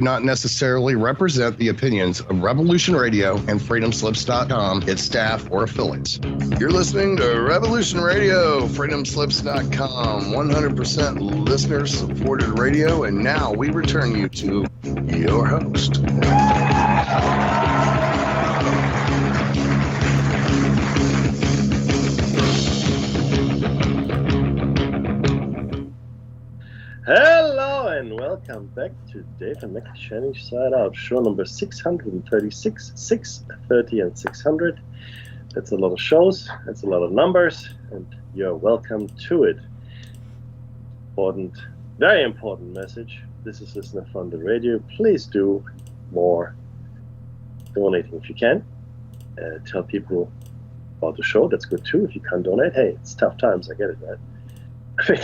not necessarily represent the opinions of Revolution Radio and freedomslips.com, its staff, or affiliates. You're listening to Revolution Radio, freedomslips.com, 100% listener-supported radio, and now we return you to your host. Hello and welcome back to Dave and Mick's Shining Side Out, show number 636, 630 and 600. That's a lot of shows, that's a lot of numbers, and you're welcome to it. Important, very important message. This is Listener Funded Radio. Please do more donating if you can. Tell people about the show. That's good too. If you can't donate, hey, it's tough times. I get it, right? I mean,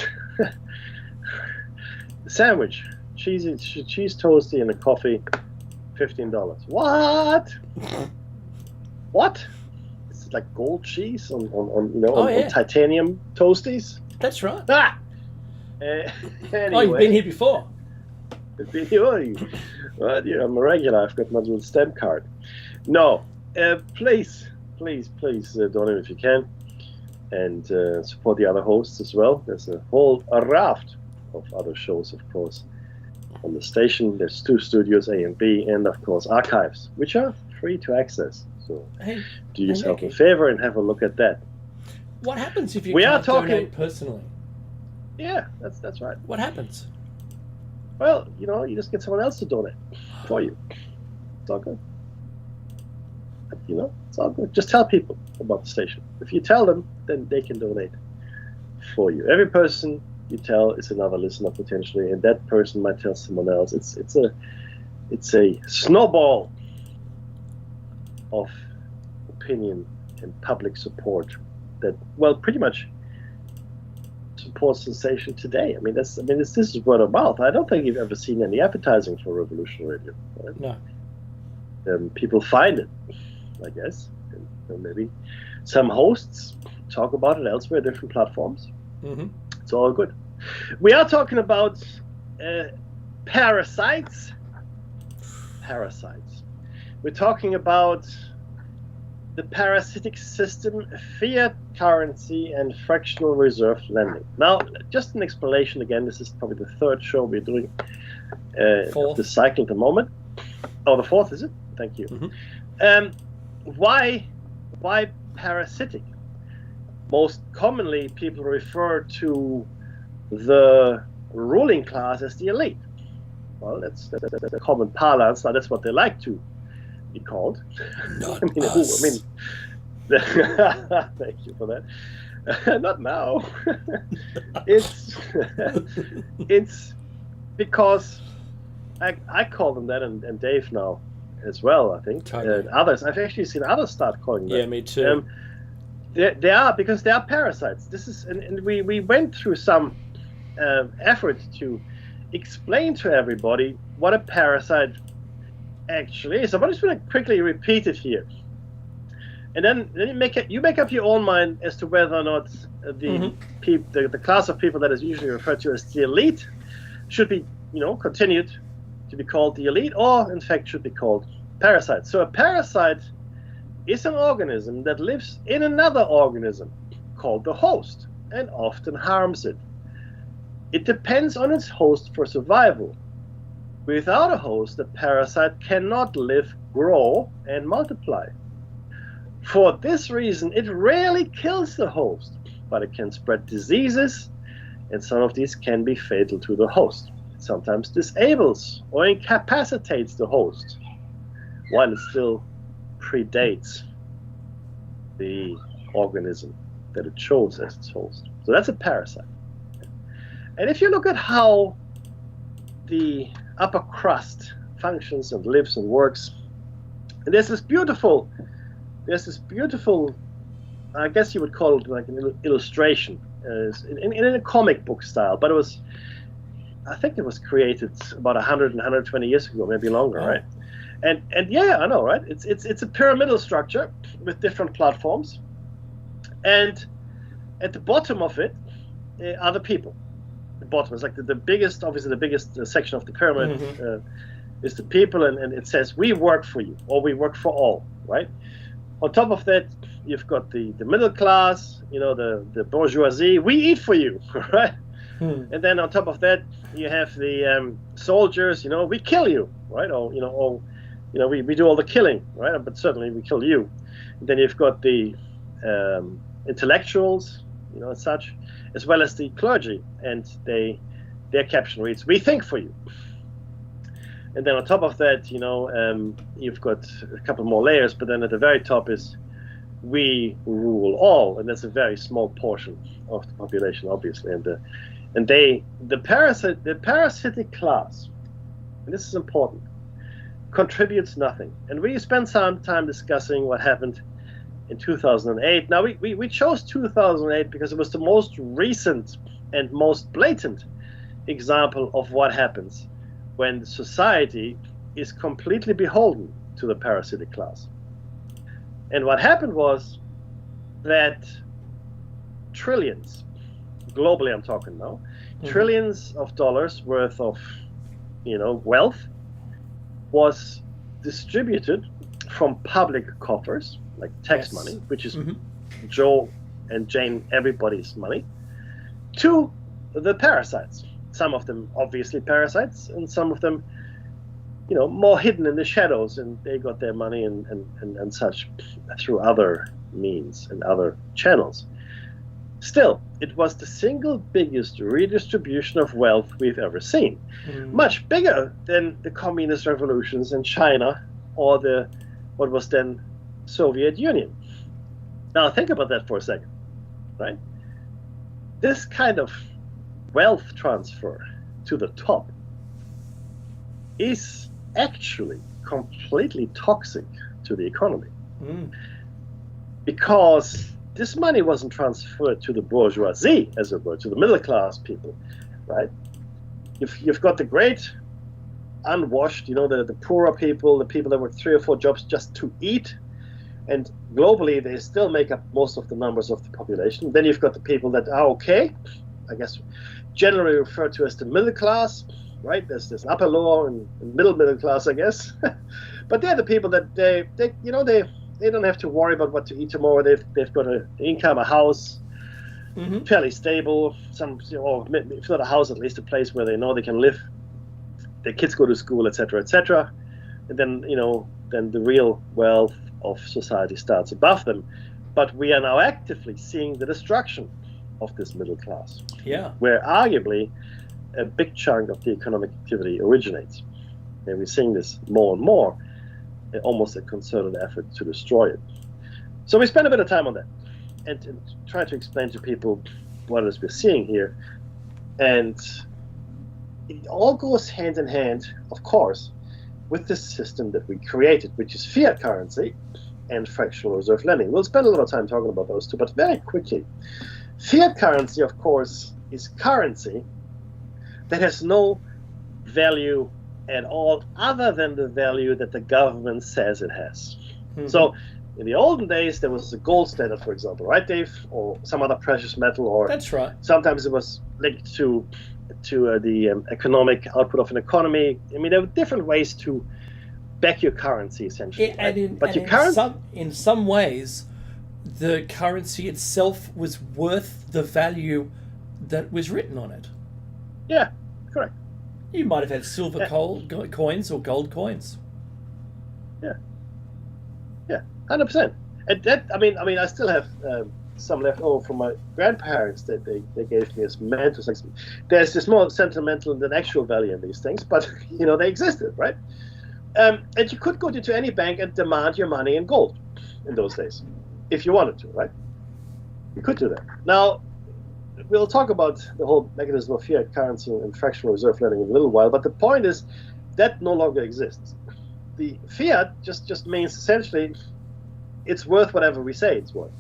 sandwich, cheese toasty and a coffee, $15. What? It's like gold cheese on on titanium toasties. That's right. Anyway. Oh, you've been here before. Well, yeah, I'm a regular. I've got my little stamp card. No, please donate if you can, and support the other hosts as well. There's a whole raft of other shows, of course, on the station. There's 2 studios, A and B, and of course archives, which are free to access. So do yourself a favor and have a look at that. What happens if you can't donate personally? Yeah, that's right. What happens? Well, you just get someone else to donate for you. It's all good. It's all good. Just tell people about the station. If you tell them, then they can donate for you. Every person you tell is another listener potentially, and that person might tell someone else. It's a snowball of opinion and public support that, well, pretty much supports the station today. This is word of mouth. I don't think you've ever seen any advertising for Revolution Radio. Right? No. People find it, I guess. And maybe some hosts talk about it elsewhere, different platforms. Mm-hmm. It's all good. We are talking about parasites. We're talking about the parasitic system, fiat currency, and fractional reserve lending. Now, just an explanation again. This is probably the 3rd show we're doing of this cycle at the moment. Oh, the 4th, is it? Thank you. Mm-hmm. Why parasitic? Most commonly, people refer to the ruling class as the elite. Well, that's a common parlance. Now, that's what they like to be called. Not Thank you for that. Not now. It's because I call them that, and Dave now as well, I think. Totally. Others, I've actually seen others start calling them. Yeah, me too. They are, because they are parasites. This is, and we went through some effort to explain to everybody what a parasite actually is. So I'm just going to quickly repeat it here, and then you make up your own mind as to whether or not the class of people that is usually referred to as the elite should be continued to be called the elite, or in fact should be called parasites. So a parasite is an organism that lives in another organism called the host and often harms it. It depends on its host for survival. Without a host, the parasite cannot live, grow, and multiply. For this reason, it rarely kills the host, but it can spread diseases, and some of these can be fatal to the host. It sometimes disables or incapacitates the host, while it still predates the organism that it chose as its host. So that's a parasite. And if you look at how the upper crust functions and lives and works, and there's this beautiful, I guess you would call it like an illustration, in a comic book style, but I think it was created about 120 years ago, maybe longer, right? And yeah, I know, right? It's a pyramidal structure with different platforms, and at the bottom of it are the people. The bottom is like the biggest, obviously the biggest section of the pyramid is the people, and it says we work for you, or we work for all, right? On top of that, you've got the middle class, the bourgeoisie. We eat for you, right? And then on top of that, you have the soldiers. We kill you, right? Or we do all the killing, right? But certainly we kill you. And then you've got the intellectuals, and such, as well as the clergy, and their caption reads, "We think for you." And then on top of that, you've got a couple more layers, but then at the very top is "We rule all," and that's a very small portion of the population, obviously. And the parasitic class, and this is important, contributes nothing. And we spent some time discussing what happened in 2008. Now we chose 2008 because it was the most recent and most blatant example of what happens when society is completely beholden to the parasitic class. And what happened was that trillions, globally I'm talking now, trillions of dollars worth of, wealth was distributed from public coffers, like tax money, which is Joe and Jane, everybody's money, to the parasites. Some of them obviously parasites, and some of them, more hidden in the shadows, and they got their money and such through other means and other channels. Still, it was the single biggest redistribution of wealth we've ever seen. Much bigger than the communist revolutions in China or what was then Soviet Union. Now think about that for a second, right? This kind of wealth transfer to the top is actually completely toxic to the economy, because this money wasn't transferred to the bourgeoisie, as it were, to the middle class people, right? You've got the great unwashed, the poorer people, the people that work 3 or 4 jobs just to eat, and globally they still make up most of the numbers of the population. Then you've got the people that are okay, I guess generally referred to as the middle class, right? There's this upper lower and middle class, I guess. But they're the people that they don't have to worry about what to eat tomorrow. They've got an income, a house, fairly stable. Or if not a house, at least a place where they know they can live. Their kids go to school, etc., etc. And then then the real wealth of society starts above them. But we are now actively seeing the destruction of this middle class, where arguably a big chunk of the economic activity originates. And we're seeing this more and more, almost a concerted effort to destroy it. So we spend a bit of time on that and try to explain to people what it is we're seeing here. And it all goes hand in hand, of course, with the system that we created, which is fiat currency and fractional reserve lending. We'll spend a lot of time talking about those two, but very quickly. Fiat currency, of course, is currency that has no value at all other than the value that the government says it has. So in the olden days, there was a gold standard, for example, right, Dave? Or some other precious metal, or that's right. Sometimes it was linked to the economic output of an economy. I mean, there were different ways to back your currency, essentially. In some ways, the currency itself was worth the value that was written on it. Yeah, correct. You might have had silver coins or gold coins. Yeah, 100%. And that, I mean, I still have some left over from my grandparents that they gave me as mementos. Like, there's this more sentimental than actual value in these things, but they existed, right? And you could go to any bank and demand your money in gold in those days, if you wanted to, right? You could do that. Now, we'll talk about the whole mechanism of fiat currency and fractional reserve lending in a little while, but the point is that no longer exists. The fiat just means essentially it's worth whatever we say it's worth.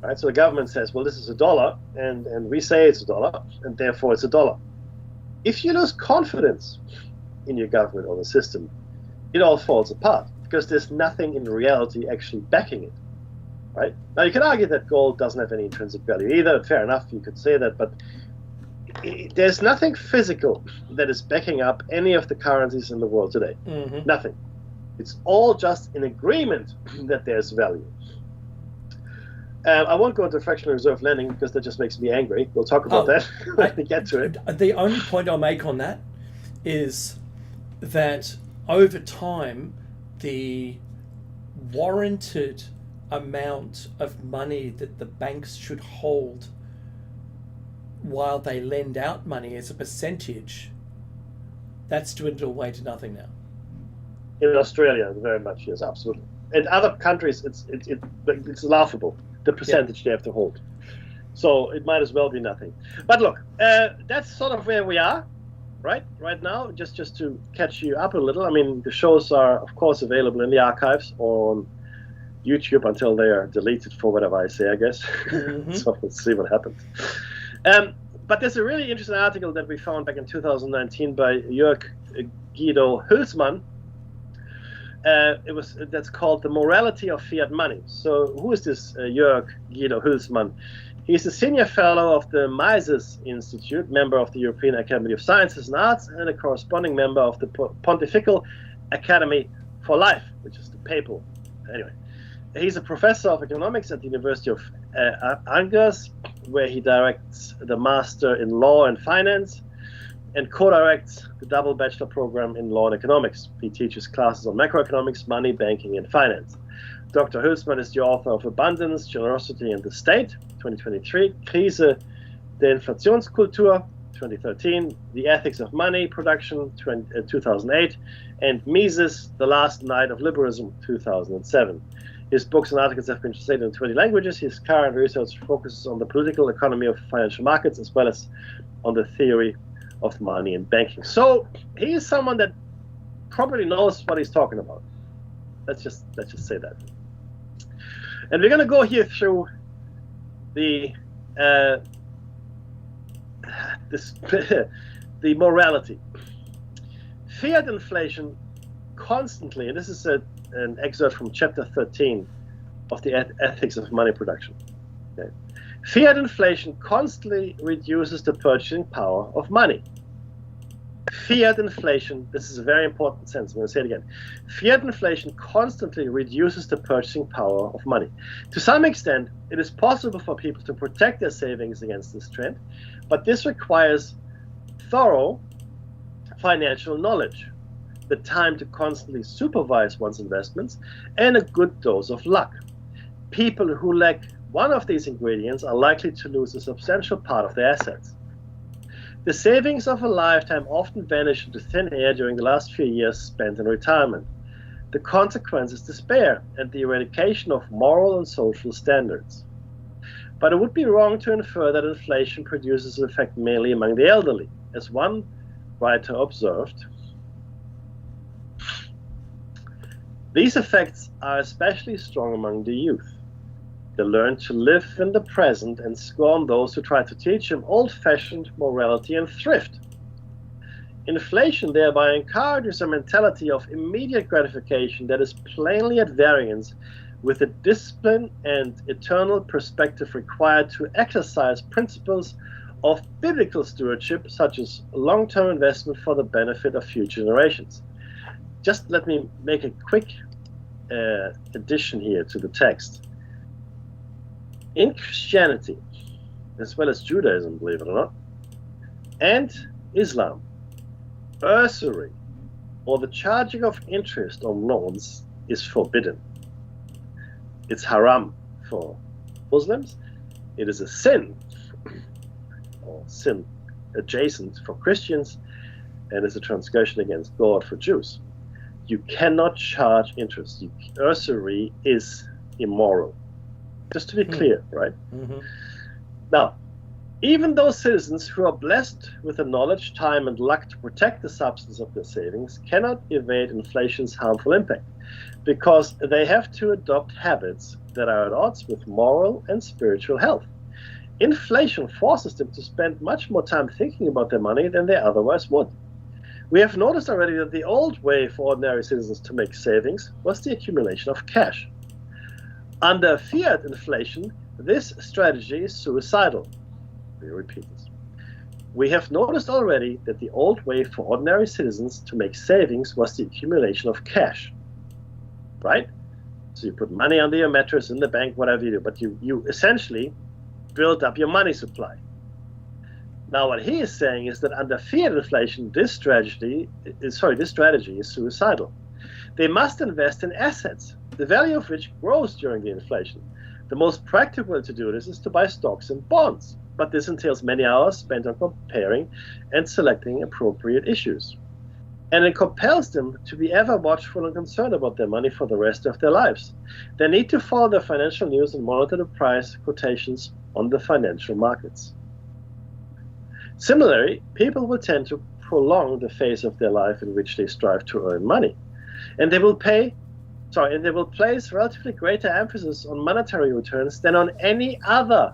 Right? So the government says, well, this is $1, and we say it's $1, and therefore it's $1. If you lose confidence in your government or the system, it all falls apart because there's nothing in reality actually backing it. Right? Now, you can argue that gold doesn't have any intrinsic value either. Fair enough, you could say that, but there's nothing physical that is backing up any of the currencies in the world today. Mm-hmm. Nothing. It's all just in agreement that there's value. I won't go into fractional reserve lending because that just makes me angry. We'll talk about that when we get to it. The only point I'll make on that is that over time, the warranted amount of money that the banks should hold while they lend out money as a percentage, that's dwindled away to nothing now. In Australia, very much, yes, absolutely. In other countries, it's laughable, the percentage they have to hold. So it might as well be nothing. But look, that's sort of where we are, right now, just to catch you up a little. I mean, the shows are, of course, available in the archives or on YouTube until they are deleted for whatever I say, I guess. Mm-hmm. So let's see what happens. But there's a really interesting article that we found back in 2019 by Jörg Guido Hülsmann. That's called The Morality of Fiat Money. So who is this Jörg Guido Hülsmann? He's a senior fellow of the Mises Institute, member of the European Academy of Sciences and Arts, and a corresponding member of the Pontifical Academy for Life, which is the papal. Anyway, he's a professor of economics at the University of Angers, where he directs the Master in Law and Finance and co-directs the double bachelor program in Law and Economics. He teaches classes on macroeconomics, money, banking, and finance. Dr. Hülsmann is the author of Abundance, Generosity, and the State, 2023, Krise der Inflationskultur, 2013, The Ethics of Money Production, 2008, and Mises, The Last Night of Liberalism, 2007. His books and articles have been translated in 20 languages. His current research focuses on the political economy of financial markets as well as on the theory of money and banking. So he is someone that probably knows what he's talking about. Let's just say that. And we're going to go here through the the morality. Fiat inflation constantly, and this is an excerpt from chapter 13 of the Ethics of Money Production. Okay. Fiat inflation constantly reduces the purchasing power of money. Fiat inflation, this is a very important sentence, I'm going to say it again. Fiat inflation constantly reduces the purchasing power of money. To some extent, it is possible for people to protect their savings against this trend, but this requires thorough financial knowledge, the time to constantly supervise one's investments, and a good dose of luck. People who lack one of these ingredients are likely to lose a substantial part of their assets. The savings of a lifetime often vanish into thin air during the last few years spent in retirement. The consequence is despair and the eradication of moral and social standards. But it would be wrong to infer that inflation produces an effect mainly among the elderly. As one writer observed, these effects are especially strong among the youth. They learn to live in the present and scorn those who try to teach them old-fashioned morality and thrift. Inflation thereby encourages a mentality of immediate gratification that is plainly at variance with the discipline and eternal perspective required to exercise principles of biblical stewardship, such as long-term investment for the benefit of future generations. Just let me make a quick addition here to the text. In Christianity, as well as Judaism, believe it or not, and Islam, usury or the charging of interest on loans is forbidden. It's haram for Muslims. It is a sin, or sin adjacent for Christians, and is a transgression against God for Jews. You cannot charge interest. Usury is immoral. Just to be clear, right? Mm-hmm. Now, even those citizens who are blessed with the knowledge, time, and luck to protect the substance of their savings cannot evade inflation's harmful impact, because they have to adopt habits that are at odds with moral and spiritual health. Inflation forces them to spend much more time thinking about their money than they otherwise would. We have noticed already that the old way for ordinary citizens to make savings was the accumulation of cash. Under fiat inflation, this strategy is suicidal. We repeat this. We have noticed already that the old way for ordinary citizens to make savings was the accumulation of cash, right? So you put money under your mattress, in the bank, whatever you do, but you essentially build up your money supply. Now, what he is saying is that under fiat inflation, this strategy is suicidal. They must invest in assets, the value of which grows during the inflation. The most practical way to do this is to buy stocks and bonds, but this entails many hours spent on comparing and selecting appropriate issues. And it compels them to be ever watchful and concerned about their money for the rest of their lives. They need to follow the financial news and monitor the price quotations on the financial markets. Similarly, people will tend to prolong the phase of their life in which they strive to earn money. And they will place relatively greater emphasis on monetary returns than on any other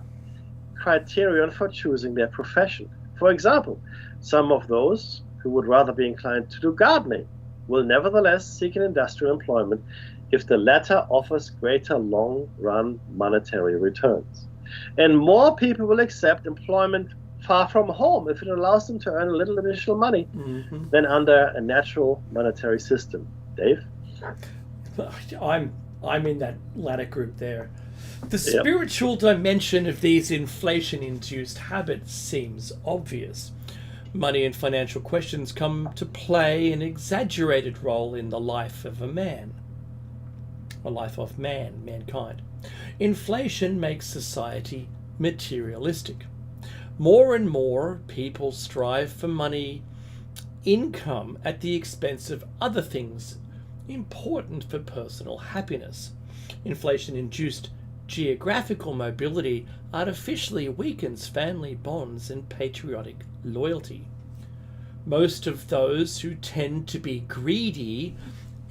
criterion for choosing their profession. For example, some of those who would rather be inclined to do gardening will nevertheless seek an industrial employment if the latter offers greater long-run monetary returns. And more people will accept employment far from home if it allows them to earn a little additional money than under a natural monetary system. Dave? I'm in that latter group there. The spiritual dimension of these inflation-induced habits seems obvious. Money and financial questions come to play an exaggerated role in the life of mankind. Inflation makes society materialistic. More and more people strive for money, income at the expense of other things important for personal happiness. Inflation-induced geographical mobility artificially weakens family bonds and patriotic loyalty. Most of those who tend to be greedy,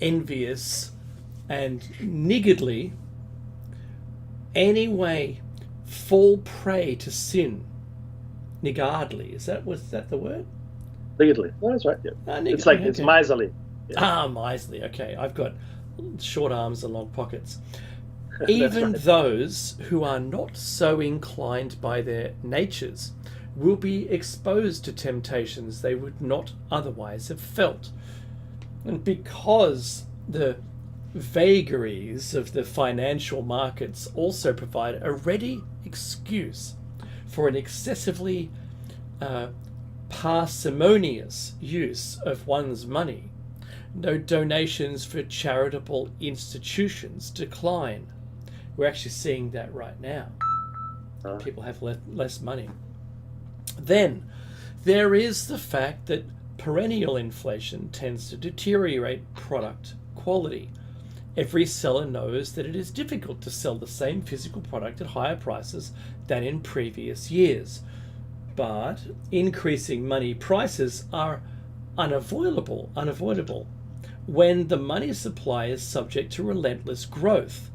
envious, and niggardly anyway fall prey to sin. Niggardly, was that the word? Niggardly. No, that's right. Yeah. It's like, okay. It's miserly. Yeah. Miserly. Okay, I've got short arms and long pockets. Even those who are not so inclined by their natures will be exposed to temptations they would not otherwise have felt. And because the vagaries of the financial markets also provide a ready excuse for an excessively parsimonious use of one's money, no donations for charitable institutions decline. We're actually seeing that right now. People have less money. Then there is the fact that perennial inflation tends to deteriorate product quality. Every seller knows that it is difficult to sell the same physical product at higher prices than in previous years. But increasing money prices are unavoidable when the money supply is subject to relentless growth.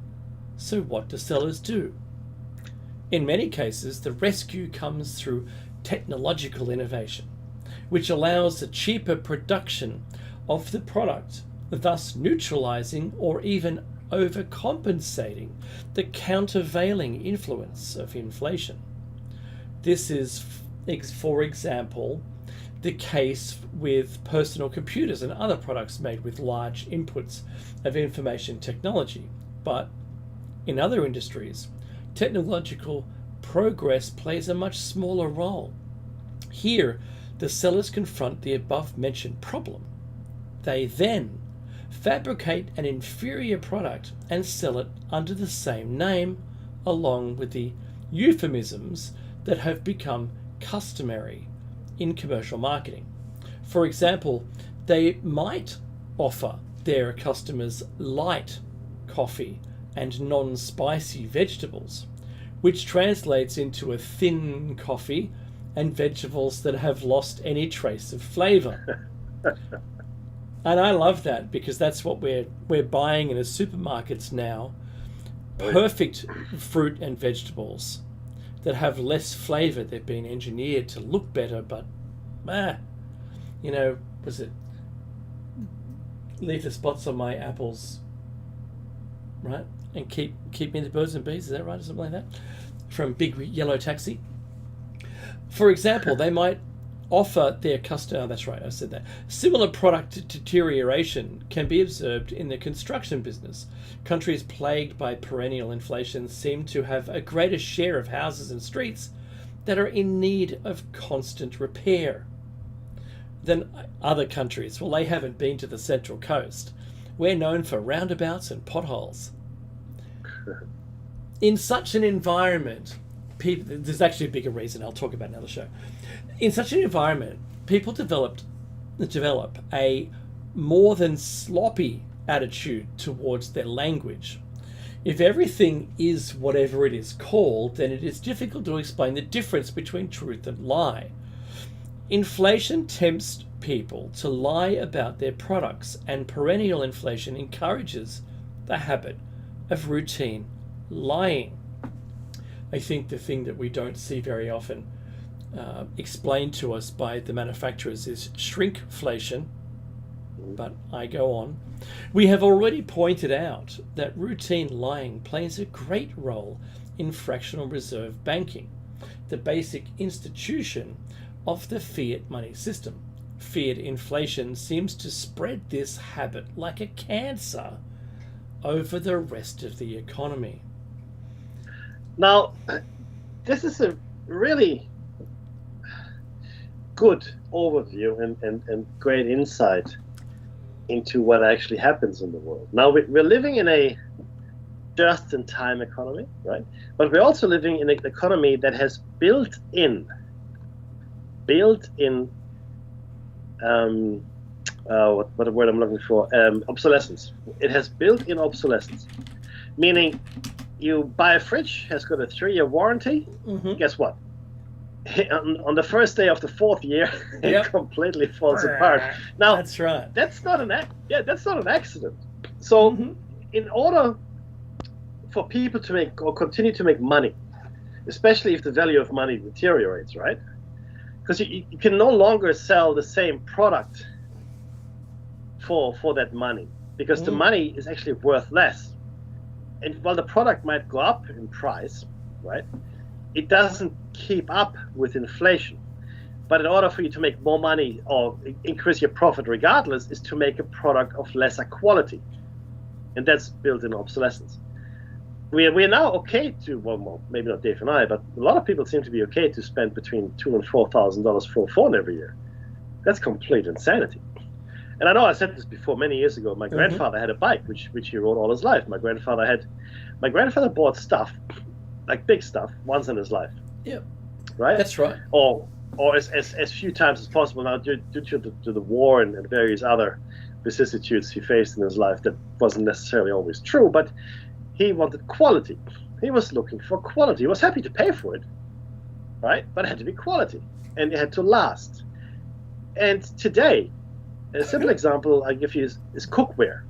So what do sellers do? In many cases, the rescue comes through technological innovation, which allows a cheaper production of the product, thus neutralizing or even overcompensating the countervailing influence of inflation. This is, for example, the case with personal computers and other products made with large inputs of information technology. But in other industries, technological progress plays a much smaller role. Here, the sellers confront the above-mentioned problem. They then fabricate an inferior product and sell it under the same name, along with the euphemisms that have become customary in commercial marketing. For example, they might offer their customers light coffee and non-spicy vegetables, which translates into a thin coffee and vegetables that have lost any trace of flavor. And I love that, because that's what we're buying in the supermarkets now. Perfect fruit and vegetables that have less flavor. They've been engineered to look better, but was it leave the spots on my apples, right? And keep me the birds and bees, is that right, or something like that? From Big Yellow Taxi. For example, they might offer their customer. That's right, I said that. Similar product deterioration can be observed in the construction business. Countries plagued by perennial inflation seem to have a greater share of houses and streets that are in need of constant repair than other countries. Well, they haven't been to the Central Coast. We're known for roundabouts and potholes. In such an environment, there's actually a bigger reason I'll talk about another show. In such an environment, people develop a more than sloppy attitude towards their language. If everything is whatever it is called, then it is difficult to explain the difference between truth and lie. Inflation tempts people to lie about their products, and perennial inflation encourages the habit of routine lying. I think the thing that we don't see very often explained to us by the manufacturers is shrinkflation, but I go on. We have already pointed out that routine lying plays a great role in fractional reserve banking, the basic institution of the fiat money system. Fiat inflation seems to spread this habit like a cancer over the rest of the economy. Now, this is a really good overview and great insight into what actually happens in the world. Now, we're living in a just-in-time economy, right? But we're also living in an economy that has built-in what word I'm looking for? Obsolescence. It has built-in obsolescence, meaning you buy a fridge, has got a 3-year warranty. Mm-hmm. Guess what? On the first day of the 4th year, it completely falls apart. Now, that's right. That's not an accident. So, in order for people to make or continue to make money, especially if the value of money deteriorates, right? Because you can no longer sell the same product for that money, because the money is actually worth less. And while the product might go up in price, right, it doesn't keep up with inflation. But in order for you to make more money or increase your profit regardless, is to make a product of lesser quality. And that's built-in obsolescence. We're now okay to, well, maybe not Dave and I, but a lot of people seem to be okay to spend between $2,000 and $4,000 for a phone every year. That's complete insanity. And I know I said this before many years ago. My grandfather had a bike, which he rode all his life. My grandfather bought stuff, like big stuff, once in his life. Yeah, right. That's right. Or as few times as possible. Now, due to the war and various other vicissitudes he faced in his life, that wasn't necessarily always true. But he wanted quality. He was looking for quality. He was happy to pay for it, right? But it had to be quality, and it had to last. And today, a simple example I give you is cookware,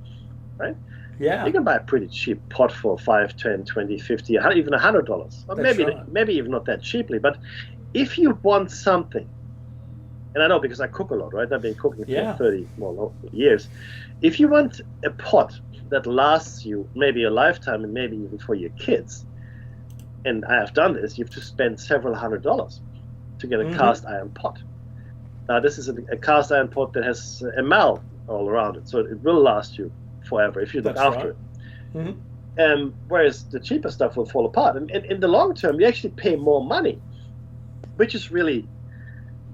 right? Yeah. You can buy a pretty cheap pot for $5, $10, $20, $50, even $100. Or maybe even not that cheaply. But if you want something, and I know because I cook a lot, right? I've been cooking for 30 years. If you want a pot that lasts you maybe a lifetime and maybe even for your kids, and I have done this, you have to spend several $100s to get a cast iron pot. Now, this is a cast iron pot that has enamel all around it, so it will last you forever if you look after it. Whereas the cheaper stuff will fall apart. And in the long term, you actually pay more money, which is really,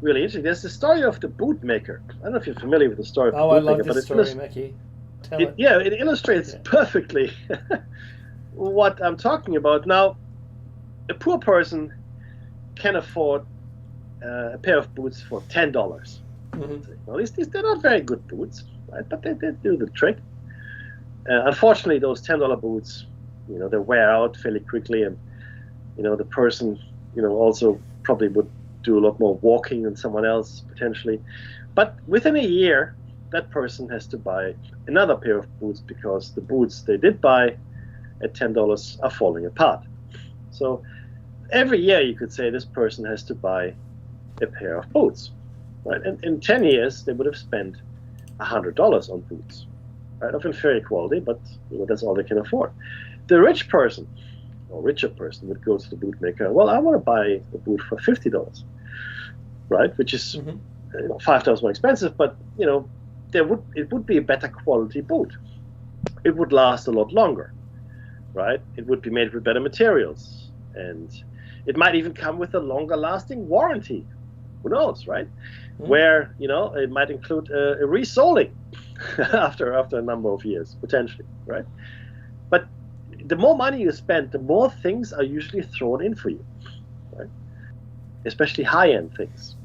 really interesting. There's the story of the boot maker. I don't know if you're familiar with the story of the boot maker. I love this story, Mackie. Tell it. Yeah, it illustrates perfectly what I'm talking about. Now, a poor person can afford a pair of boots for $10. Well, they're not very good boots, right? But they do the trick. Unfortunately, those $10 boots, they wear out fairly quickly, and the person, also probably would do a lot more walking than someone else potentially. But within a year, that person has to buy another pair of boots because the boots they did buy at $10 are falling apart. So every year, you could say this person has to buy a pair of boots, right? And in 10 years, they would have spent $100 on boots, right? Of inferior quality, but that's all they can afford. The rich person, or richer person, would go to the boot maker. Well, I want to buy a boot for $50. right? Which is 5 times more expensive, but it would be a better quality boot. It would last a lot longer, right? It would be made with better materials, and it might even come with a longer lasting warranty. Who knows, right? Where it might include a resoling after a number of years, potentially, right? But the more money you spend, the more things are usually thrown in for you, right? Especially high-end things.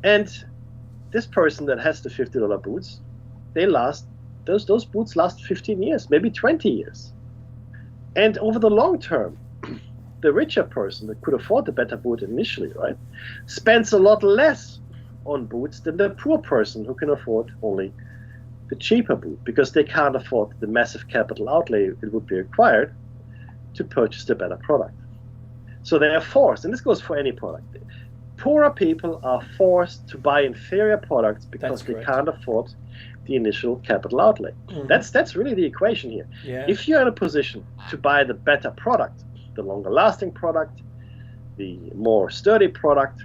And this person that has the $50 boots, those boots last 15 years, maybe 20 years. And over the long term, the richer person that could afford the better boot initially, right, spends a lot less on boots than the poor person who can afford only the cheaper boot, because they can't afford the massive capital outlay it would be required to purchase the better product. So they are forced, and this goes for any product. Poorer people are forced to buy inferior products because they can't afford the initial capital outlay. That's really the equation here. Yeah. If you're in a position to buy the better product, the longer lasting product, the more sturdy product,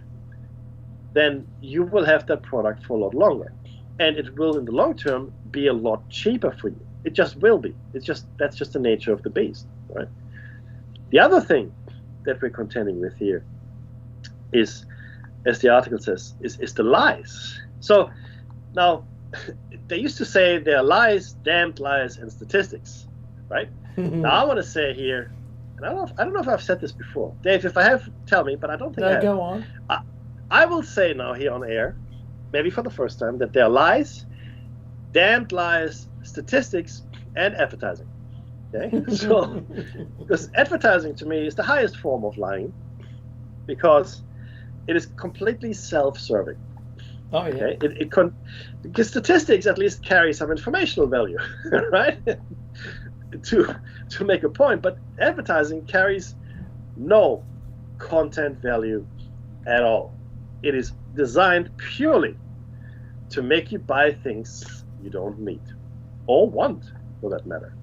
then you will have that product for a lot longer. And it will, in the long term, be a lot cheaper for you. It just will be. That's just the nature of the beast, right? The other thing that we're contending with here is, as the article says, is the lies. So now, they used to say there are lies, damned lies, and statistics, right? Now I want to say here, and I don't know if I've said this before. Dave, if I have, tell me, but I don't think I have. Go on. I will say now here on air, maybe for the first time, that there are lies, damned lies, statistics, and advertising. Okay? So, because advertising to me is the highest form of lying, because it is completely self-serving. Oh, yeah. Okay? Because statistics at least carry some informational value, right? to make a point, but advertising carries no content value at all. It is designed purely to make you buy things you don't need or want, for that matter.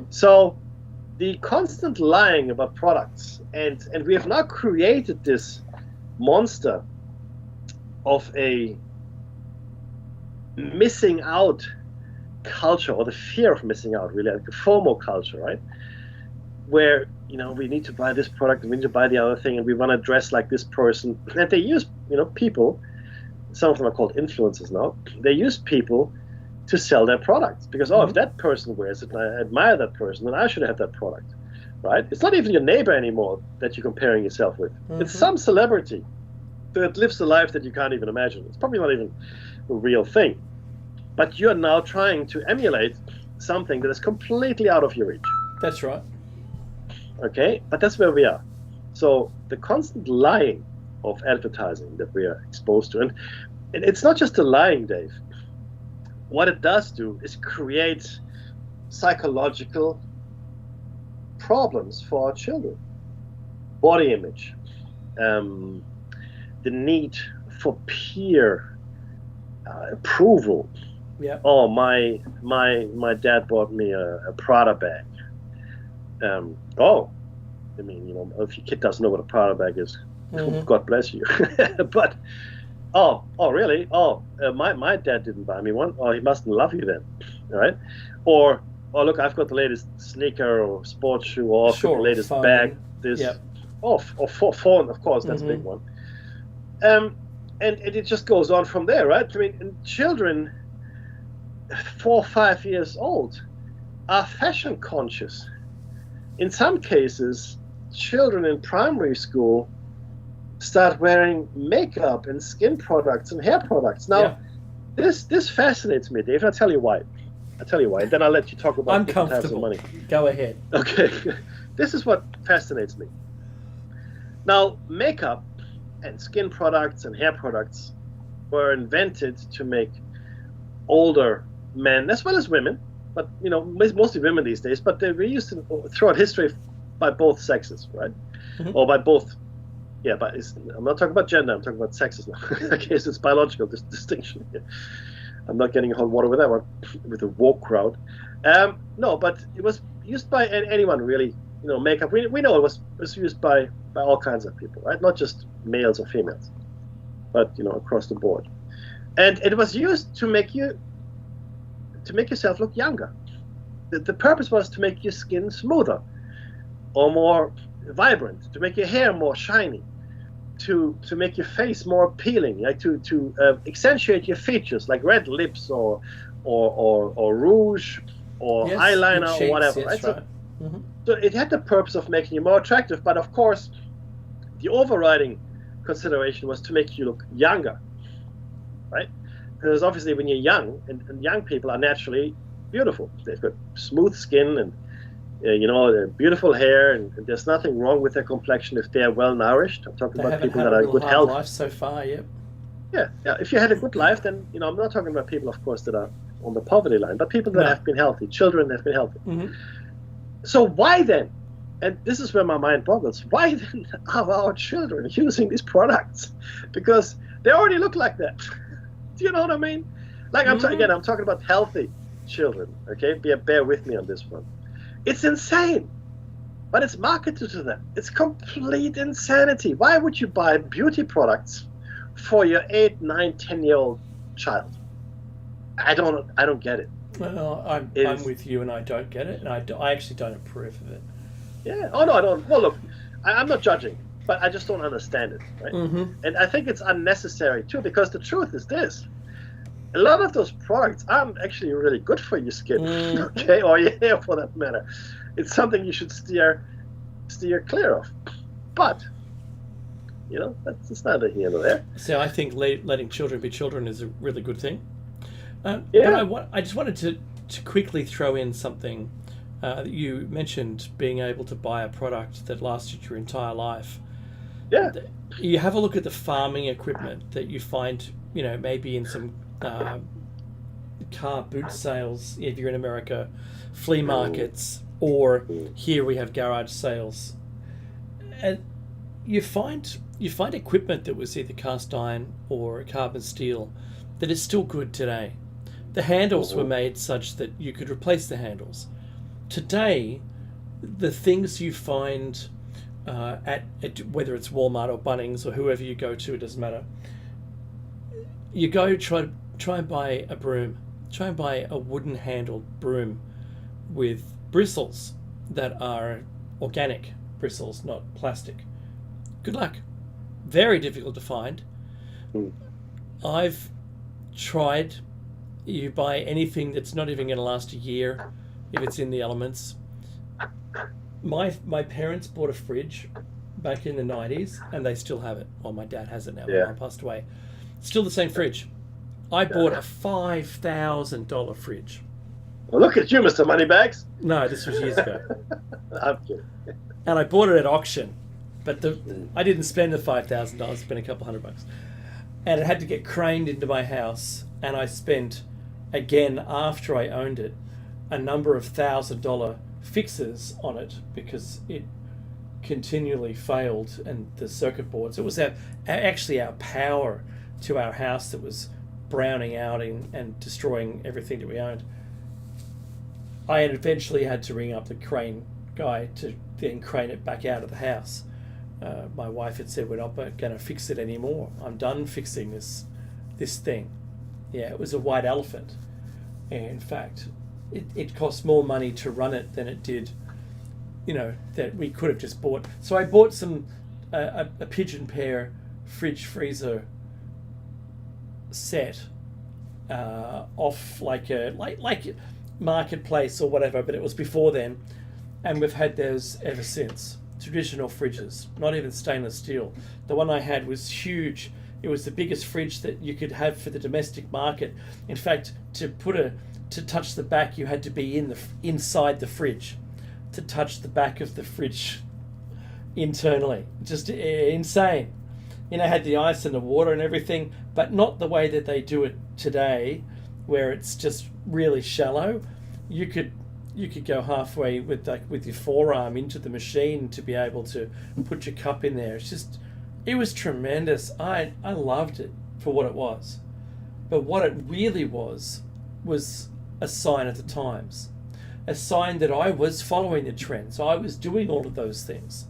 So the constant lying about products, and we have now created this monster of a missing out culture, or the fear of missing out, really, like the FOMO culture, right? Where we need to buy this product and we need to buy the other thing, and we want to dress like this person. And they use people, some of them are called influencers now, they use people to sell their products, because if that person wears it and I admire that person, then I should have that product, right? It's not even your neighbor anymore that you're comparing yourself with. It's some celebrity that lives a life that you can't even imagine. It's probably not even a real thing, but you're now trying to emulate something that is completely out of your reach. That's right. Okay, but that's where we are. So the constant lying of advertising that we are exposed to, and it's not just the lying, Dave. What it does do is create psychological problems for our children. Body image, the need for peer approval. Yeah. Oh, my dad bought me a Prada bag. I mean, if your kid doesn't know what a Prada bag is, God bless you. But really? My dad didn't buy me one. Oh, he mustn't love you then, all right? Or look, I've got the latest sneaker or sports shoe, or I've got the latest phone. Bag. This, or phone, of course, that's a big one. And it just goes on from there, right? I mean, and children 4 or 5 years old are fashion conscious. In some cases, children in primary school start wearing makeup and skin products and hair products. Now, this fascinates me, Dave. I'll tell you why. Then I'll let you talk about different types of money. Go ahead. Okay. This is what fascinates me. Now, makeup and skin products and hair products were invented to make older men, as well as women, but mostly women these days, but they were used throughout history by both sexes, right? Or by both. Yeah, but I'm not talking about gender, I'm talking about sexes now. Okay, so it's biological distinction here. I'm not getting hot water with that one, with the woke crowd. No, but it was used by anyone, really. Makeup, we know it was used by all kinds of people, right? Not just males or females. but across the board. And it was used to make yourself look younger. The purpose was to make your skin smoother or more vibrant, to make your hair more shiny, to make your face more appealing, like to accentuate your features, like red lips or rouge or eyeliner cheeks, or whatever. yes, right? right. So it had the purpose of making you more attractive, but of course, the overriding consideration was to make you look younger, right? Because obviously, when you're young, and young people are naturally beautiful, they've got smooth skin and they're beautiful hair, and there's nothing wrong with their complexion if they're well nourished. I'm talking about people that are in good health. Life so far, yep. Yeah. If you had a good life, then I'm not talking about people, of course, that are on the poverty line, but people that have been healthy, children that have been healthy. Mm-hmm. So why then? And this is where my mind boggles. Why then are our children using these products? Because they already look like that. Do you know what I mean? Like I'm talking about healthy children. Okay, bear with me on this one. It's insane, but it's marketed to them. It's complete insanity. Why would you buy beauty products for your 8, 9, 10-year-old child? I don't get it. Well, I'm with you, and I don't get it, and I actually don't approve of it. Yeah. Oh no, I don't. Well, look, I'm not judging, but I just don't understand it, right? Mm-hmm. And I think it's unnecessary too, because the truth is this: a lot of those products aren't actually really good for your skin, okay, or your hair for that matter. It's something you should steer clear of. But that's neither here nor there. So I think letting children be children is a really good thing. Yeah. But I just wanted to quickly throw in something that you mentioned, being able to buy a product that lasted your entire life. Yeah. You have a look at the farming equipment that you find, maybe in some car boot sales if you're in America, flea markets, or here we have garage sales. And you find equipment that was either cast iron or carbon steel that is still good today. The handles were made such that you could replace the handles. Today, the things you find at whether it's Walmart or Bunnings or whoever you go to, it doesn't matter. You go try and buy a broom. Try and buy a wooden handled broom with bristles that are organic bristles, not plastic. Good luck. Very difficult to find. I've tried. You buy anything that's not even going to last a year if it's in the elements. My parents bought a fridge back in the 90s, and they still have it. Well, my dad has it now. My mom passed away. Still the same fridge. I bought a $5,000 fridge. Well, look at you, Mr. Moneybags. No, this was years ago. I'm kidding. And I bought it at auction, but I didn't spend the $5,000. I spent a couple $100, and it had to get craned into my house. And I spent, again after I owned it, a number of $1,000 fixes on it because it continually failed, and the circuit boards. It was actually our power to our house that was browning out and destroying everything that we owned. I had eventually had to ring up the crane guy to then crane it back out of the house. My wife had said, we're not going to fix it anymore. I'm done fixing this thing. Yeah, it was a white elephant. And in fact, it cost more money to run it than it did, that we could have just bought. So I bought a pigeon pair fridge freezer set off like Marketplace or whatever, but it was before then, and we've had those ever since. Traditional fridges, not even stainless steel. The one I had was huge. It was the biggest fridge that you could have for the domestic market. In fact, to touch the back, you had to be inside the fridge to touch the back of the fridge internally. Just insane. Had the ice and the water and everything, but not the way that they do it today, where it's just really shallow. You could go halfway with your forearm into the machine to be able to put your cup in there. It was tremendous. I loved it for what it was. But what it really was a sign of the times. A sign that I was following the trends. I was doing all of those things.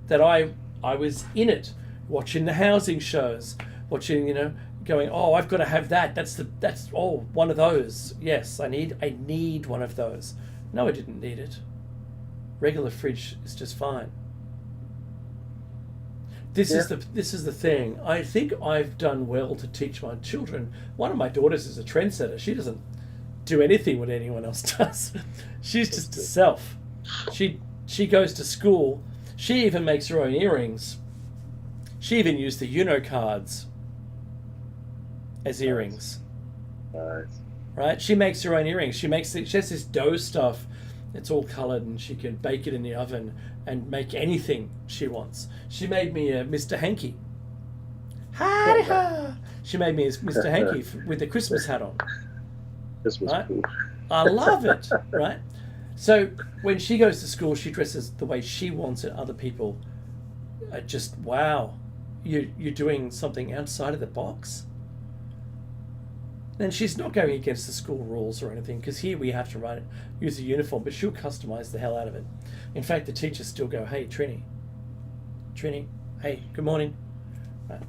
That I was in it. watching the housing shows, watching, going, oh, I've got to have that. That's one of those. Yes, I need one of those. No, I didn't need it. Regular fridge is just fine. This is the thing. I think I've done well to teach my children. One of my daughters is a trendsetter. She doesn't do anything what anyone else does. She's just herself. She goes to school. She even makes her own earrings. She even used the Uno cards as earrings. Nice. Right? She makes her own earrings. She has this dough stuff. It's all coloured, and she can bake it in the oven and make anything she wants. She made me a Mr. Hanky. Ha! She made me a Mr. Hanky with the Christmas hat on. This was right? cool. I love it, right? So when she goes to school, she dresses the way she wants it. Other people are just, wow, you're doing something outside of the box. And she's not going against the school rules or anything, because here we have to use a uniform, but she'll customize the hell out of it. In fact, the teachers still go, hey, Trini, hey, good morning. Right?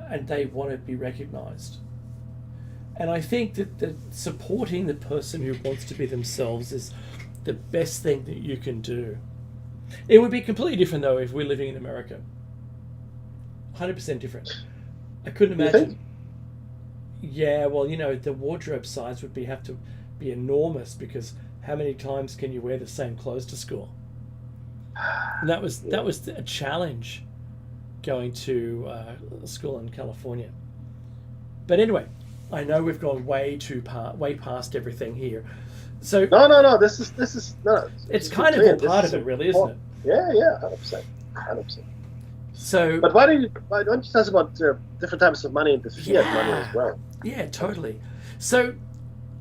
And they want to be recognized. And I think that supporting the person who wants to be themselves is the best thing that you can do. It would be completely different, though, if we're living in America. 100% different. I couldn't imagine. Yeah, well, the wardrobe size would have to be enormous, because how many times can you wear the same clothes to school? And that was a challenge going to school in California. But anyway, I know we've gone way past everything here. So no. This is no. It's kind of a part of it, really, isn't it? Yeah, 100%. So, but why don't you tell us about different types of money and the fiat money as well? Yeah, totally. So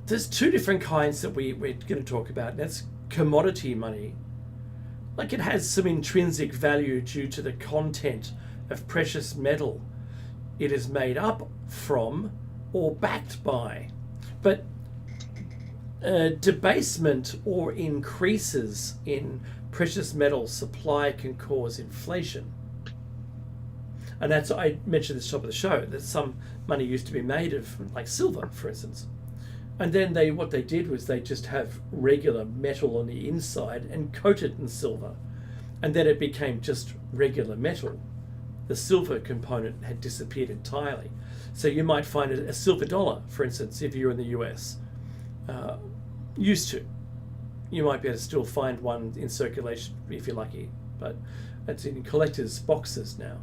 there's two different kinds that we're going to talk about. That's commodity money. Like, it has some intrinsic value due to the content of precious metal it is made up from or backed by. But debasement or increases in precious metal supply can cause inflation. And that's, I mentioned at the top of the show, that some money used to be made of, like, silver, for instance. And then what they did was they just have regular metal on the inside and coat it in silver. And then it became just regular metal. The silver component had disappeared entirely. So you might find a silver dollar, for instance, if you're in the US. Used to. You might be able to still find one in circulation if you're lucky, but it's in collectors' boxes now.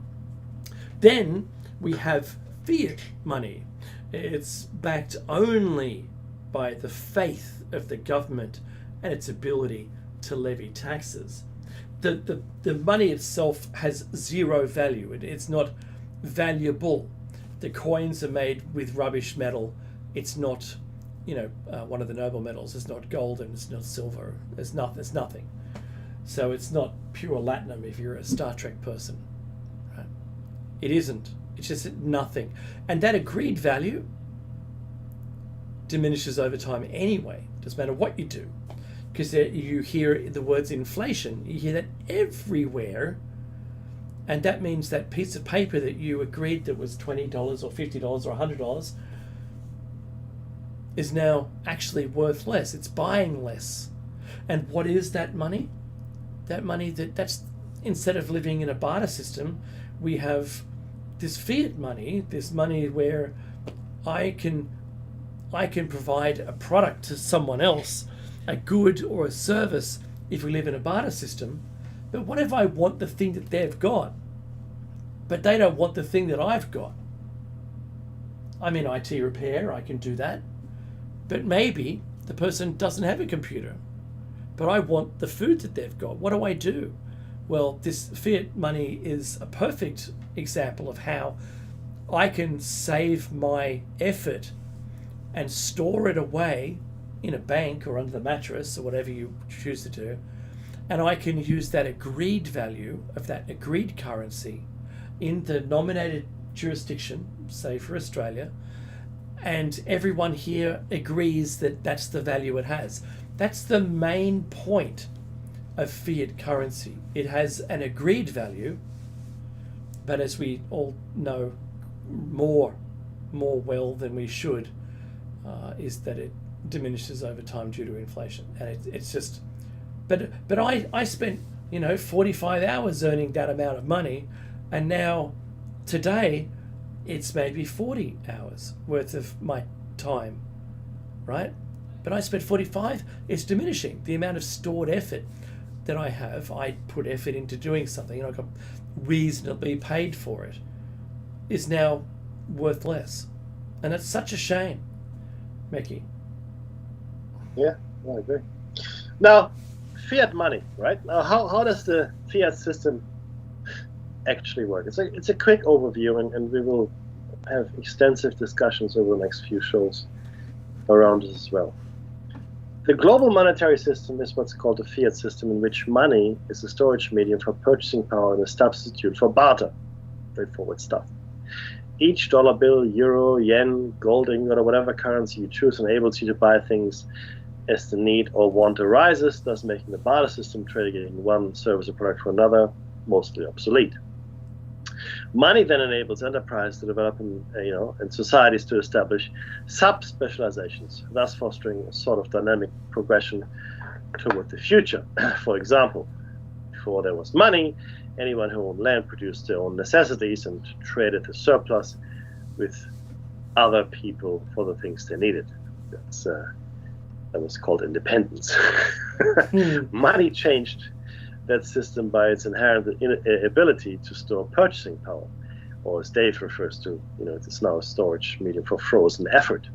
Then we have fiat money. It's backed only by the faith of the government and its ability to levy taxes. The money itself has zero value. It's not valuable. The coins are made with rubbish metal. It's not, one of the noble metals. It's not gold and it's not silver. There's nothing. So it's not pure latinum if you're a Star Trek person. Right? It isn't. It's just nothing. And that agreed value diminishes over time anyway. Doesn't matter what you do. Because you hear the words inflation. You hear that everywhere. And that means that piece of paper that you agreed that was $20 or $50 or $100 is now actually worth less. It's buying less. And what is that money? That money, that's instead of living in a barter system, we have this fiat money, this money where I can provide a product to someone else, a good or a service, if we live in a barter system. But what if I want the thing that they've got, but they don't want the thing that I've got? I'm in IT repair, I can do that. But maybe the person doesn't have a computer, but I want the food that they've got. What do I do? Well, this fiat money is a perfect example of how I can save my effort and store it away in a bank or under the mattress or whatever you choose to do. And I can use that agreed value of that agreed currency in the nominated jurisdiction, say for Australia, and everyone here agrees that that's the value it has. That's the main point of fiat currency. It has an agreed value, But as we all know more well than we should, is that it diminishes over time due to inflation. And it's just, but I spent 45 hours earning that amount of money, and now today it's maybe 40 hours worth of my time, right? But I spent 45. It's diminishing the amount of stored effort that I have. I put effort into doing something and I got reasonably paid for it, is now worth less. And it's such a shame, Mickey. Yeah, I agree. Now, fiat money, right? Now, how does the fiat system actually work? It's a quick overview, and we will have extensive discussions over the next few shows around this as well. The global monetary system is what's called a fiat system, in which money is a storage medium for purchasing power and a substitute for barter, straightforward stuff. Each dollar bill, euro, yen, gold ingot, or whatever currency you choose enables you to buy things as the need or want arises, thus making the barter system, trading one service or product for another, mostly obsolete. Money then enables enterprise to develop and societies to establish sub-specializations, thus fostering a sort of dynamic progression toward the future. For example, before there was money, anyone who owned land produced their own necessities and traded the surplus with other people for the things they needed. That was called independence. Money changed that system by its inherent ability to store purchasing power, or as Dave refers to, it's now a storage medium for frozen effort,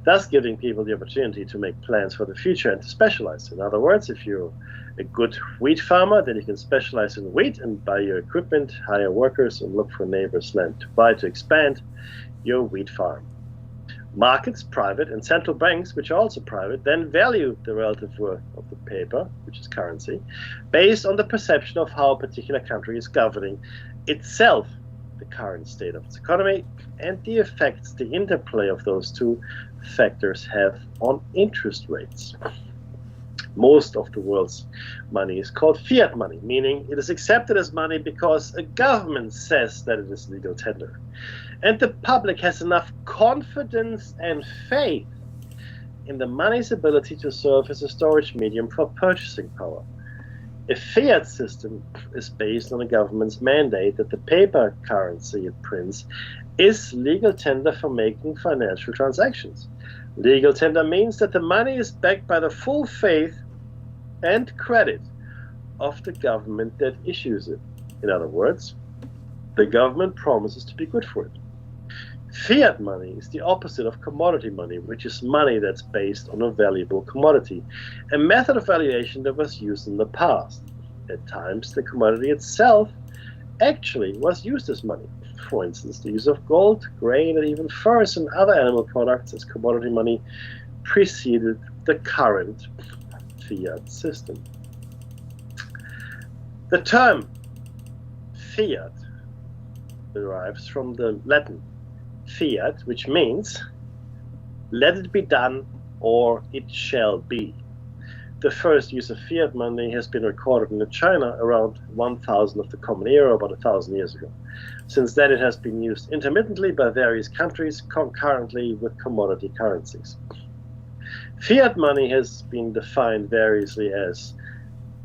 thus giving people the opportunity to make plans for the future and to specialize. In other words, if you're a good wheat farmer, then you can specialize in wheat and buy your equipment, hire workers, and look for neighbors' land to buy to expand your wheat farm. Markets, private, and central banks, which are also private, then value the relative worth of the paper, which is currency, based on the perception of how a particular country is governing itself, the current state of its economy, and the effects the interplay of those two factors have on interest rates. Most of the world's money is called fiat money, meaning it is accepted as money because a government says that it is legal tender. And the public has enough confidence and faith in the money's ability to serve as a storage medium for purchasing power. A fiat system is based on a government's mandate that the paper currency it prints is legal tender for making financial transactions. Legal tender means that the money is backed by the full faith and credit of the government that issues it. In other words, the government promises to be good for it. Fiat money is the opposite of commodity money, which is money that's based on a valuable commodity, a method of valuation that was used in the past. At times, the commodity itself actually was used as money. For instance, the use of gold, grain, and even furs and other animal products as commodity money preceded the current fiat system. The term fiat derives from the Latin fiat, which means let it be done or it shall be. The first use of fiat money has been recorded in China around 1000 of the Common Era, about 1000 years ago. Since then, it has been used intermittently by various countries concurrently with commodity currencies. Fiat money has been defined variously as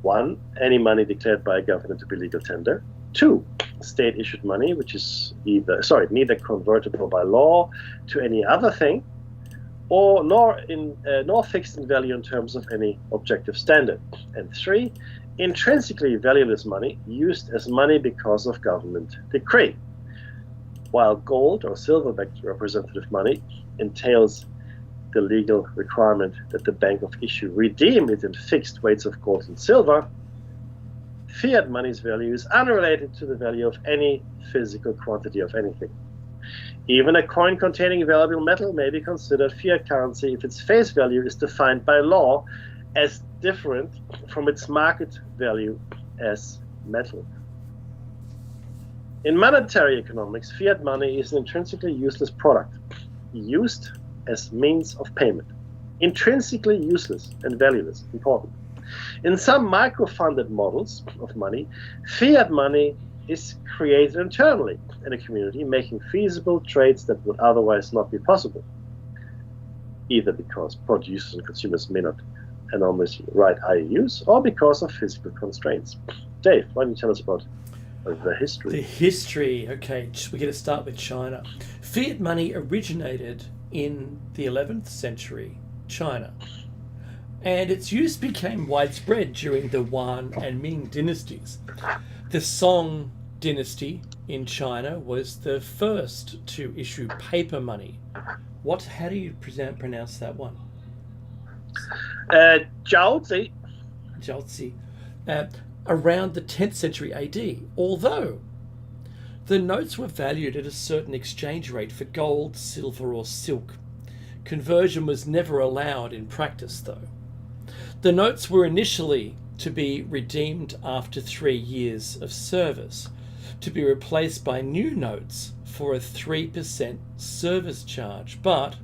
1. Any money declared by a government to be legal tender. 2. State-issued money, which is neither convertible by law to any other thing, or nor fixed in value in terms of any objective standard. And 3. Intrinsically valueless money used as money because of government decree. While gold or silver-backed representative money entails the legal requirement that the bank of issue redeem it in fixed weights of gold and silver, fiat money's value is unrelated to the value of any physical quantity of anything. Even a coin containing valuable metal may be considered fiat currency if its face value is defined by law as different from its market value as metal. In monetary economics, fiat money is an intrinsically useless product, used as means of payment. Intrinsically useless and valueless, important. In some micro-funded models of money, fiat money is created internally in a community, making feasible trades that would otherwise not be possible, either because producers and consumers may not enormously write IOUs or because of physical constraints. Dave, why don't you tell us about the history? The history, okay, we're going to start with China. Fiat money originated in the 11th century China, and its use became widespread during the Yuan and Ming dynasties. The Song dynasty in China was the first to issue paper money. How do you pronounce that one? Jiaozi. Jiaozi. Around the 10th century AD, although the notes were valued at a certain exchange rate for gold, silver, or silk. Conversion was never allowed in practice, though. The notes were initially to be redeemed after 3 years of service, to be replaced by new notes for a 3% service charge. But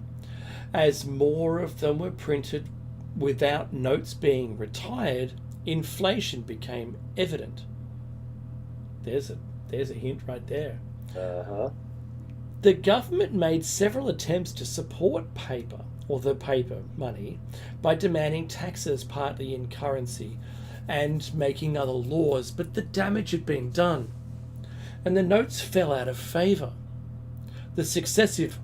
as more of them were printed without notes being retired, inflation became evident. There's a hint right there. Uh-huh. The government made several attempts to support paper, or the paper money, by demanding taxes partly in currency and making other laws, but the damage had been done, and the notes fell out of favour. The successive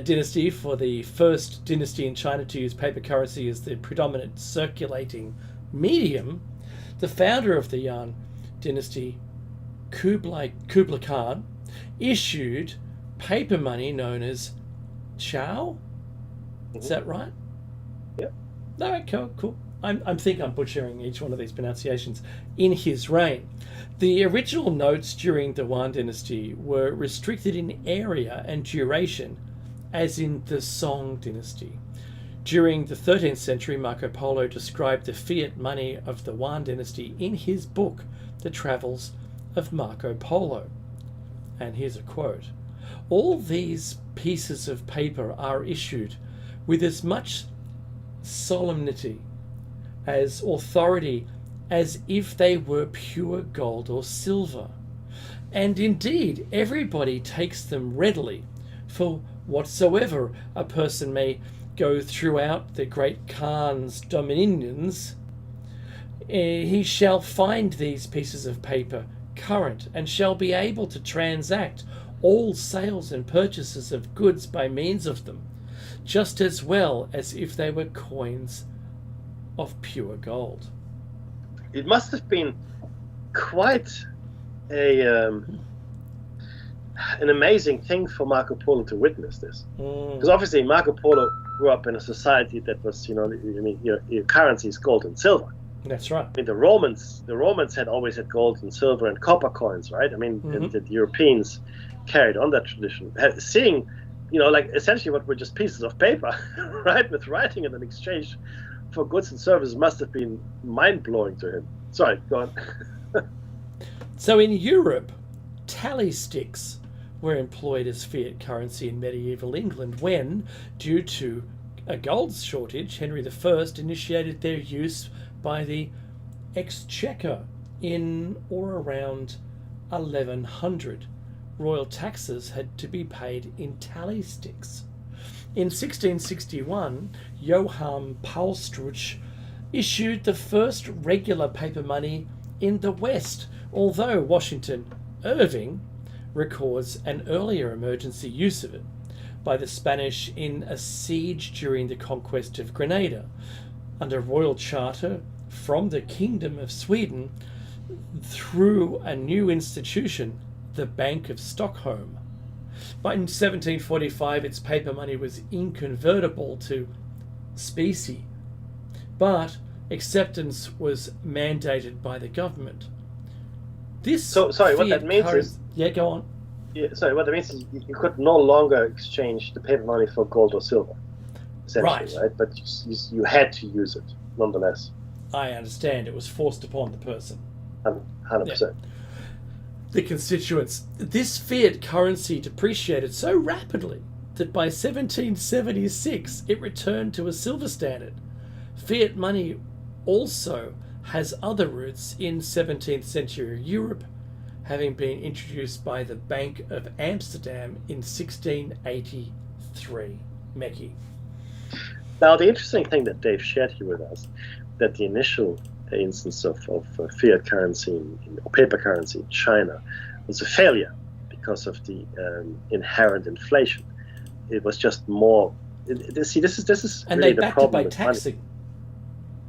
dynasty, for the first dynasty in China to use paper currency as the predominant circulating medium, the founder of the Yuan dynasty, Kublai Khan, issued paper money known as Chao. Is that right? Yep. All right, cool. I think I'm butchering each one of these pronunciations. In his reign, the original notes during the Yuan dynasty were restricted in area and duration, as in the Song dynasty. During the 13th century, Marco Polo described the fiat money of the Yuan dynasty in his book, The Travels of Marco Polo. And here's a quote: "All these pieces of paper are issued with as much solemnity as authority as if they were pure gold or silver. And indeed, everybody takes them readily, for whatsoever a person may go throughout the great Khan's dominions, he shall find these pieces of paper current, and shall be able to transact all sales and purchases of goods by means of them, just as well as if they were coins of pure gold." It must have been quite an amazing thing for Marco Polo to witness this, because obviously Marco Polo grew up in a society that was, your currency is gold and silver. That's right. I mean, the Romans had always had gold and silver and copper coins, right? I mean, and the Europeans carried on that tradition. Seeing, essentially what were just pieces of paper, right, with writing in an exchange for goods and services must have been mind-blowing to him. Sorry, go on. So in Europe, tally sticks were employed as fiat currency in medieval England when, due to a gold shortage, Henry I initiated their use by the Exchequer in or around 1100. Royal taxes had to be paid in tally sticks. In 1661, Johann Paulstruch issued the first regular paper money in the West, although Washington Irving records an earlier emergency use of it by the Spanish in a siege during the conquest of Grenada, under royal charter from the Kingdom of Sweden through a new institution, the Bank of Stockholm. But in 1745, its paper money was inconvertible to specie, but acceptance was mandated by the government. What that means is... Yeah, go on. Yeah, what that means is you could no longer exchange the paper money for gold or silver, essentially, right? But you had to use it, nonetheless. I understand. It was forced upon the person. 100%. Yeah. The constituents. This fiat currency depreciated so rapidly that by 1776 it returned to a silver standard. Fiat money also has other roots in 17th century Europe, having been introduced by the Bank of Amsterdam in 1683. Meki. Now, the interesting thing that Dave shared here with us, that the initial instance of fiat currency or paper currency in China was a failure because of the inherent inflation. It was just more. This is And really they the backed it problem by with money. taxing.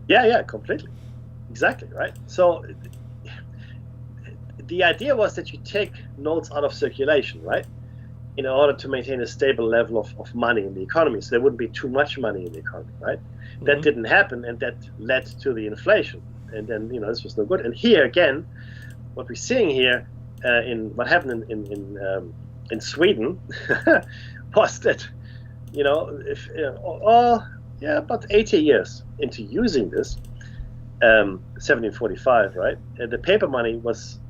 Yeah, completely, exactly, right. So the idea was that you take notes out of circulation, right, in order to maintain a stable level of money in the economy, so there wouldn't be too much money in the economy, right? Mm-hmm. That didn't happen, and that led to the inflation, and then this was no good. And here again, what we're seeing here in what happened in Sweden was that about 80 years into using this, 1745, right? The paper money was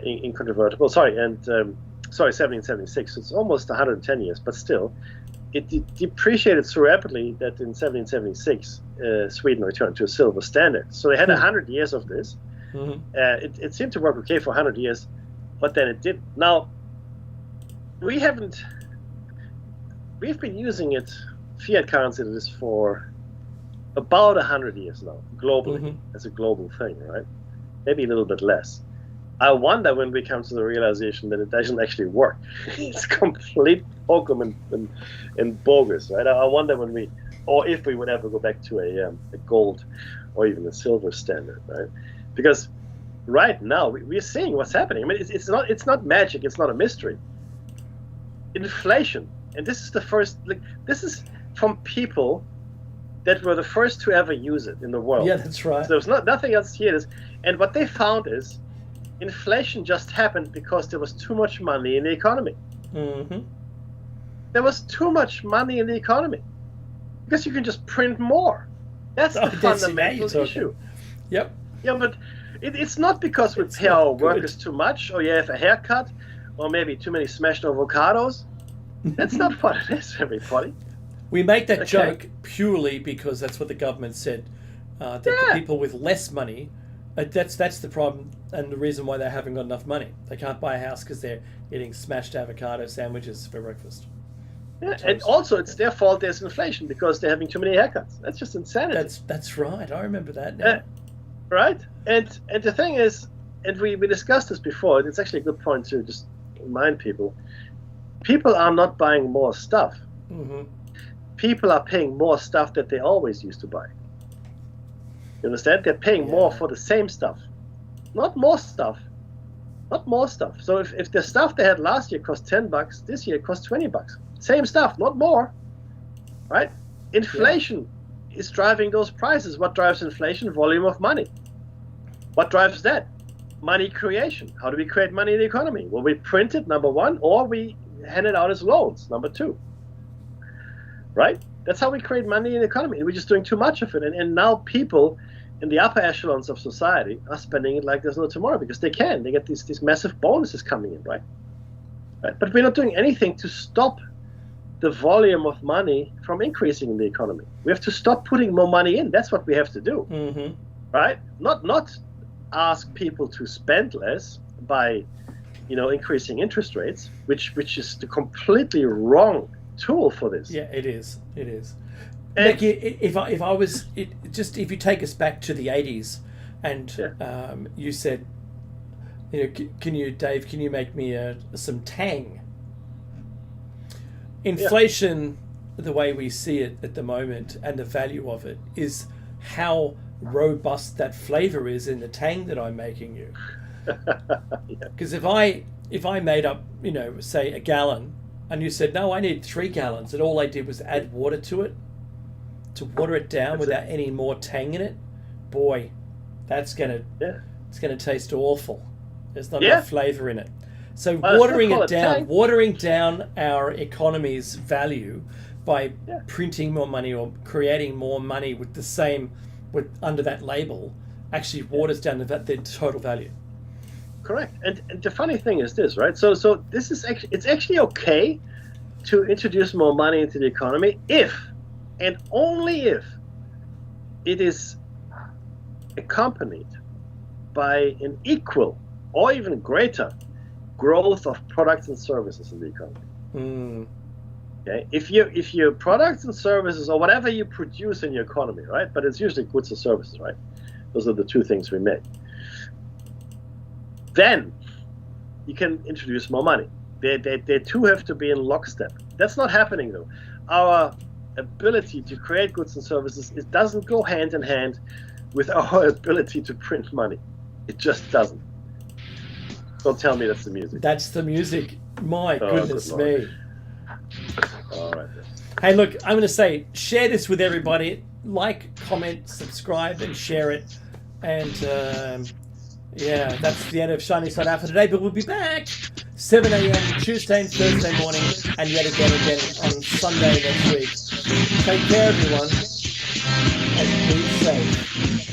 incontrovertible. 1776. It's almost 110 years, but still, it depreciated so rapidly that in 1776, Sweden returned to a silver standard. So they had 100 years of this. Mm-hmm. It seemed to work okay for 100 years, but then it didn't. Now, we've been using fiat currency that is for about 100 years now, globally, as a global thing, right? Maybe a little bit less. I wonder when we come to the realization that it doesn't actually work. It's complete hokum and bogus, right? I wonder if we would ever go back to a gold or even a silver standard, right? Because right now we're seeing what's happening. I mean, it's not magic. It's not a mystery. Inflation, and this is the first. This is from people that were the first to ever use it in the world. Yeah, that's right. So there's nothing else here. And what they found is inflation just happened because there was too much money in the economy. Mm-hmm. There was too much money in the economy because you can just print more. That's the fundamental issue. Yep. Yeah, but it's not because we pay our workers too much, or you have a haircut, or maybe too many smashed avocados. That's not what it is, everybody. We make that joke purely because that's what the government said. That the people with less money, that's the problem, and the reason why they haven't got enough money. They can't buy a house because they're eating smashed avocado sandwiches for breakfast. Yeah, and also it's their fault there's inflation because they're having too many haircuts. That's just insanity. That's right. I remember that now. Right? And the thing is, and we discussed this before, it's actually a good point to just remind people are not buying more stuff. Mm-hmm. People are paying more stuff that they always used to buy. You understand? They're paying more for the same stuff. Not more stuff. Not more stuff. So if the stuff they had last year cost $10, this year it costs $20. Same stuff, not more. Right? Inflation is driving those prices. What drives inflation? Volume of money. What drives that? Money creation. How do we create money in the economy? Well, we print it, number one, or we hand it out as loans, number two. Right? That's how we create money in the economy. We're just doing too much of it. And now people in the upper echelons of society are spending it like there's no tomorrow because they can. They get these massive bonuses coming in, right? But we're not doing anything to stop the volume of money from increasing in the economy. We have to stop putting more money in. That's what we have to do, right? Not ask people to spend less by, increasing interest rates, which is the completely wrong tool for this. Yeah, it is. Like if you take us back to the 80s, and you said, can you make me some tang? Inflation, the way we see it at the moment, and the value of it is how robust that flavor is in the tang that I'm making you. Because if I made up, say a gallon, and you said, no, I need 3 gallons, and all I did was add water to it, to water it down without any more tang in it, boy, it's gonna taste awful. There's not enough flavor in it. So watering down our economy's value by printing more money or creating more money with the same under that label actually waters down the total value. Correct. And the funny thing is this, right? So this is it's actually okay to introduce more money into the economy if and only if it is accompanied by an equal or even greater growth of products and services in the economy. Okay, if your products and services, or whatever you produce in your economy, right? But it's usually goods or services, right? Those are the two things we make. Then you can introduce more money. They two have to be in lockstep. That's not happening though. Our ability to create goods and services, it doesn't go hand in hand with our ability to print money. It just doesn't. Don't tell me that's the music. That's the music. My goodness me. All right. Hey, look, I'm going to say, share this with everybody. Like, comment, subscribe, and share it. And yeah, that's the end of Shiny Side Out for today. But we'll be back 7 a.m. Tuesday and Thursday morning, and yet again on Sunday next week. Take care, everyone, and be safe.